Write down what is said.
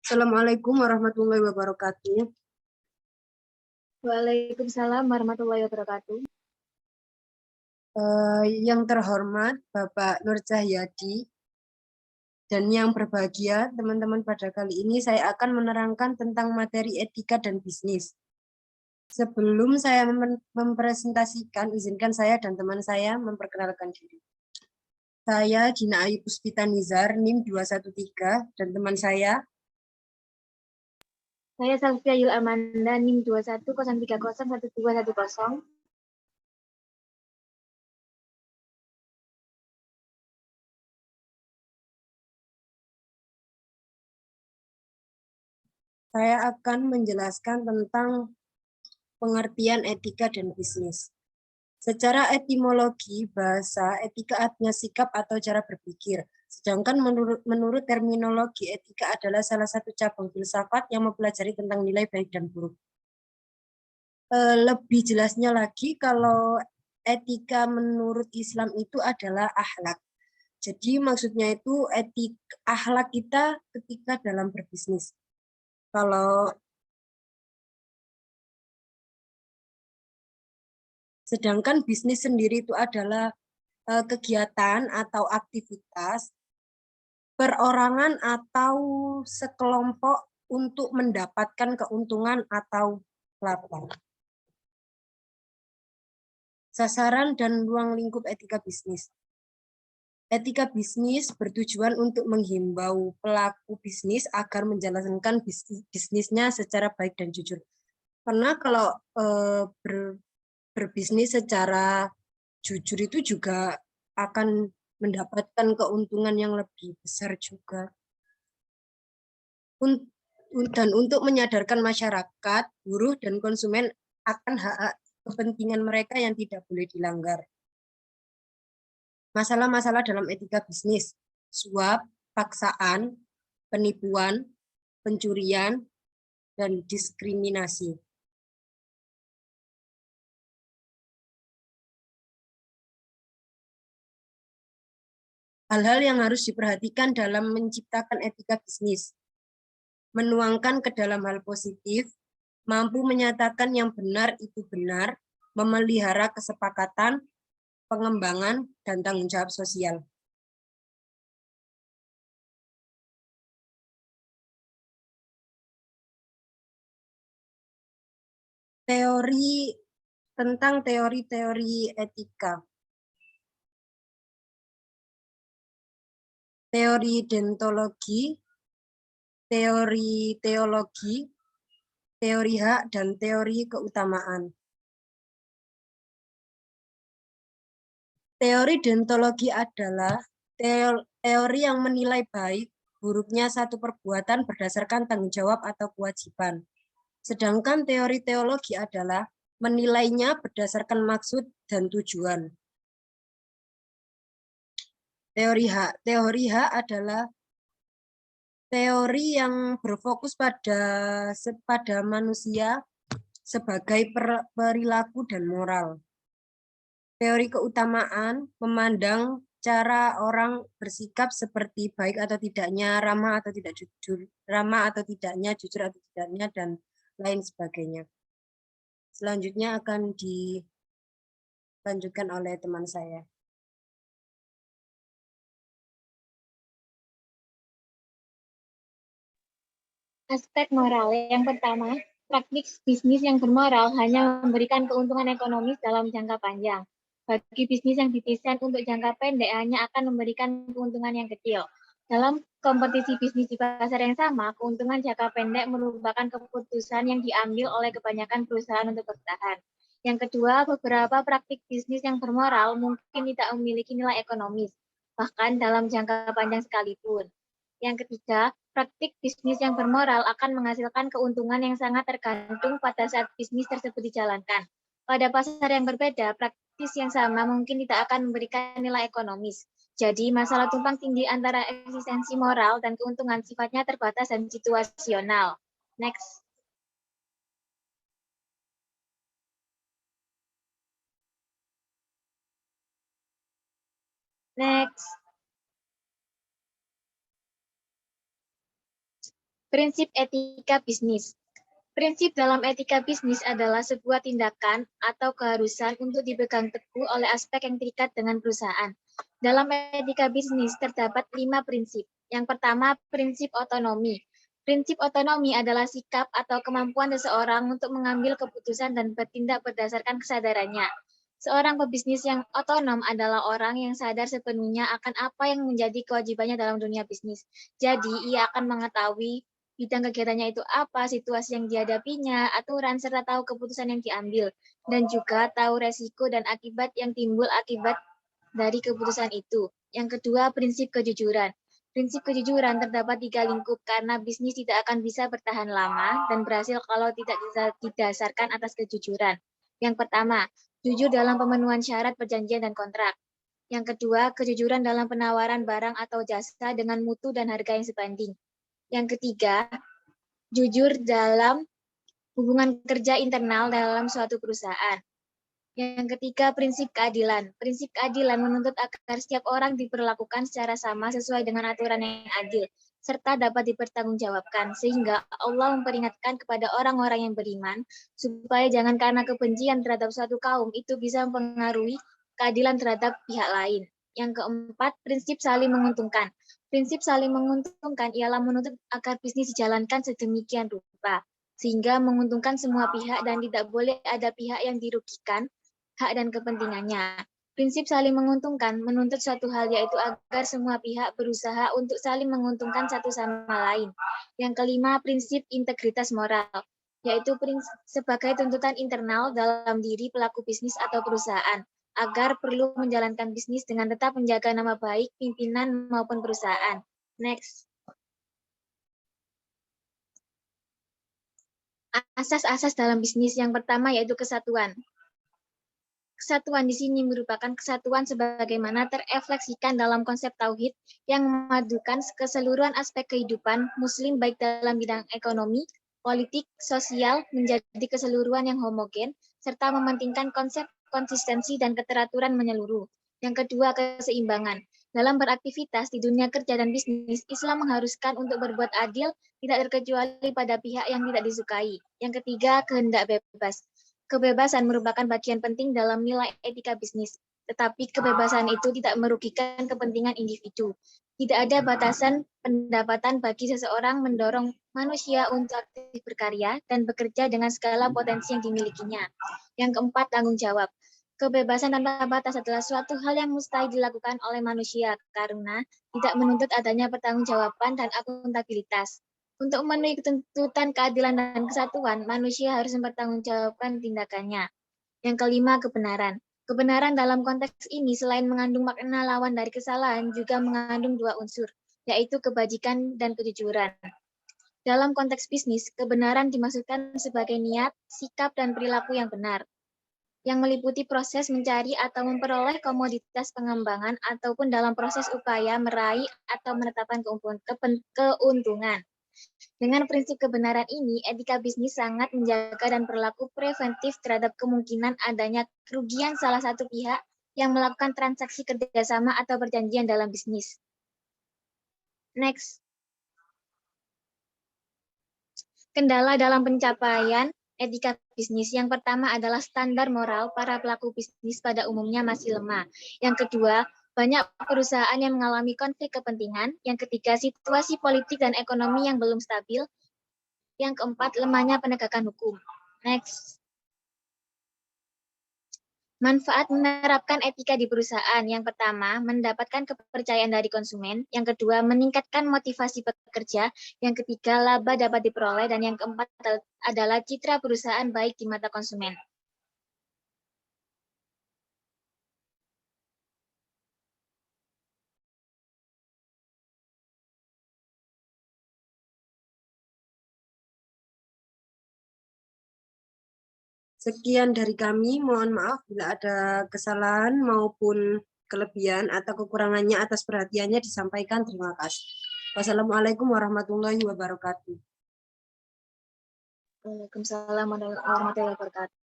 Assalamualaikum warahmatullahi wabarakatuh. Waalaikumsalam warahmatullahi wabarakatuh. Yang terhormat Bapak Nur Cahyadi dan yang berbahagia teman-teman, pada kali ini saya akan menerangkan tentang materi etika dan bisnis. Sebelum saya mempresentasikan, izinkan saya dan teman saya memperkenalkan diri. Saya Dina Ayu Puspita Nizar, NIM 213, dan teman saya Salvia Yul Amanda, NIM 2103011210. saya akan menjelaskan tentang pengertian etika dan bisnis. Secara etimologi bahasa, etika artinya sikap atau cara berpikir. Sedangkan menurut terminologi, etika adalah salah satu cabang filsafat yang mempelajari tentang nilai baik dan buruk. Lebih jelasnya lagi, kalau etika menurut Islam itu adalah akhlak. Jadi maksudnya itu akhlak kita ketika dalam berbisnis. Sedangkan bisnis sendiri itu adalah kegiatan atau aktivitas perorangan atau sekelompok untuk mendapatkan keuntungan atau laba. Sasaran dan ruang lingkup etika bisnis. Etika bisnis bertujuan untuk menghimbau pelaku bisnis agar menjalankan bisnisnya secara baik dan jujur. Karena kalau berbisnis secara jujur itu juga akan mendapatkan keuntungan yang lebih besar juga. Dan untuk menyadarkan masyarakat, buruh, dan konsumen akan hak-hak kepentingan mereka yang tidak boleh dilanggar. Masalah-masalah dalam etika bisnis: suap, paksaan, penipuan, pencurian, dan diskriminasi. Hal-hal yang harus diperhatikan dalam menciptakan etika bisnis: menuangkan ke dalam hal positif, mampu menyatakan yang benar itu benar, memelihara kesepakatan, pengembangan, dan tanggung jawab sosial. Tentang teori-teori etika. Teori deontologi, teori teologi, teori hak, dan teori keutamaan. Teori deontologi adalah teori yang menilai baik buruknya satu perbuatan berdasarkan tanggung jawab atau kewajiban. Sedangkan teori teologi adalah menilainya berdasarkan maksud dan tujuan. Teori hak adalah teori yang berfokus pada manusia sebagai perilaku dan moral. Teori keutamaan memandang cara orang bersikap seperti baik atau tidaknya, ramah atau tidaknya, jujur atau tidaknya, dan lain sebagainya. Selanjutnya akan dilanjutkan oleh teman saya. Aspek moral yang pertama, praktik bisnis yang bermoral hanya memberikan keuntungan ekonomis dalam jangka panjang. Bagi bisnis yang didesain untuk jangka pendek hanya akan memberikan keuntungan yang kecil. Dalam kompetisi bisnis di pasar yang sama, keuntungan jangka pendek merupakan keputusan yang diambil oleh kebanyakan perusahaan untuk bertahan. Yang kedua, beberapa praktik bisnis yang bermoral mungkin tidak memiliki nilai ekonomis, bahkan dalam jangka panjang sekalipun. Yang ketiga, praktik bisnis yang bermoral akan menghasilkan keuntungan yang sangat tergantung pada saat bisnis tersebut dijalankan. Pada pasar yang berbeda, praktis yang sama mungkin tidak akan memberikan nilai ekonomis. Jadi, masalah tumpang tindih antara eksistensi moral dan keuntungan sifatnya terbatas dan situasional. Next. Prinsip etika bisnis. Prinsip dalam etika bisnis adalah sebuah tindakan atau keharusan untuk dipegang teguh oleh aspek yang terikat dengan perusahaan. Dalam etika bisnis terdapat 5 prinsip. Yang pertama, prinsip otonomi. Prinsip otonomi adalah sikap atau kemampuan seseorang untuk mengambil keputusan dan bertindak berdasarkan kesadarannya. Seorang pebisnis yang otonom adalah orang yang sadar sepenuhnya akan apa yang menjadi kewajibannya dalam dunia bisnis. Jadi, ia akan mengetahui bidang kegiatannya itu apa, situasi yang dihadapinya, aturan, serta tahu keputusan yang diambil. Dan juga tahu resiko dan akibat yang timbul akibat dari keputusan itu. Yang kedua, prinsip kejujuran. Prinsip kejujuran terdapat 3 lingkup karena bisnis tidak akan bisa bertahan lama dan berhasil kalau tidak didasarkan atas kejujuran. Yang pertama, jujur dalam pemenuhan syarat perjanjian dan kontrak. Yang kedua, kejujuran dalam penawaran barang atau jasa dengan mutu dan harga yang sebanding. Yang ketiga, jujur dalam hubungan kerja internal dalam suatu perusahaan. Yang ketiga, prinsip keadilan. Prinsip keadilan menuntut agar setiap orang diperlakukan secara sama sesuai dengan aturan yang adil, serta dapat dipertanggungjawabkan, sehingga Allah memperingatkan kepada orang-orang yang beriman, supaya jangan karena kebencian terhadap suatu kaum itu bisa mempengaruhi keadilan terhadap pihak lain. Yang keempat, prinsip saling menguntungkan. Prinsip saling menguntungkan ialah menuntut agar bisnis dijalankan sedemikian rupa, sehingga menguntungkan semua pihak dan tidak boleh ada pihak yang dirugikan hak dan kepentingannya. Prinsip saling menguntungkan menuntut suatu hal yaitu agar semua pihak berusaha untuk saling menguntungkan satu sama lain. Yang kelima, prinsip integritas moral, yaitu sebagai tuntutan internal dalam diri pelaku bisnis atau perusahaan, agar perlu menjalankan bisnis dengan tetap menjaga nama baik pimpinan maupun perusahaan. Next. Asas-asas dalam bisnis yang pertama yaitu kesatuan. Kesatuan di sini merupakan kesatuan sebagaimana terefleksikan dalam konsep tauhid yang memadukan keseluruhan aspek kehidupan muslim baik dalam bidang ekonomi, politik, sosial menjadi keseluruhan yang homogen serta mementingkan konsep konsistensi dan keteraturan menyeluruh. Yang kedua, keseimbangan. Dalam beraktivitas di dunia kerja dan bisnis, Islam mengharuskan untuk berbuat adil, tidak terkecuali pada pihak yang tidak disukai. Yang ketiga, kehendak bebas. Kebebasan merupakan bagian penting dalam nilai etika bisnis, tetapi kebebasan itu tidak merugikan kepentingan individu. Tidak ada batasan pendapatan bagi seseorang mendorong manusia untuk aktif berkarya dan bekerja dengan segala potensi yang dimilikinya. Yang keempat, tanggung jawab. Kebebasan tanpa batas adalah suatu hal yang mustahil dilakukan oleh manusia karena tidak menuntut adanya pertanggungjawaban dan akuntabilitas. Untuk memenuhi tuntutan keadilan dan kesatuan, manusia harus mempertanggungjawabkan tindakannya. Yang kelima, kebenaran. Kebenaran dalam konteks ini selain mengandung makna lawan dari kesalahan, juga mengandung 2 unsur, yaitu kebajikan dan kejujuran. Dalam konteks bisnis, kebenaran dimaksudkan sebagai niat, sikap, dan perilaku yang benar, yang meliputi proses mencari atau memperoleh komoditas pengembangan ataupun dalam proses upaya meraih atau menetapkan keuntungan. Dengan prinsip kebenaran ini, etika bisnis sangat menjaga dan berlaku preventif terhadap kemungkinan adanya kerugian salah satu pihak yang melakukan transaksi kerjasama atau perjanjian dalam bisnis. Next. Kendala dalam pencapaian etika bisnis. Yang pertama adalah standar moral para pelaku bisnis pada umumnya masih lemah. Yang kedua, banyak perusahaan yang mengalami konflik kepentingan. Yang ketiga, situasi politik dan ekonomi yang belum stabil. Yang keempat, lemahnya penegakan hukum. Next. Manfaat menerapkan etika di perusahaan. Yang pertama, mendapatkan kepercayaan dari konsumen. Yang kedua, meningkatkan motivasi pekerja. Yang ketiga, laba dapat diperoleh. Dan yang keempat adalah citra perusahaan baik di mata konsumen. Sekian dari kami, mohon maaf bila ada kesalahan maupun kelebihan atau kekurangannya atas perhatiannya disampaikan. Terima kasih. Wassalamualaikum warahmatullahi wabarakatuh. Waalaikumsalam warahmatullahi wabarakatuh.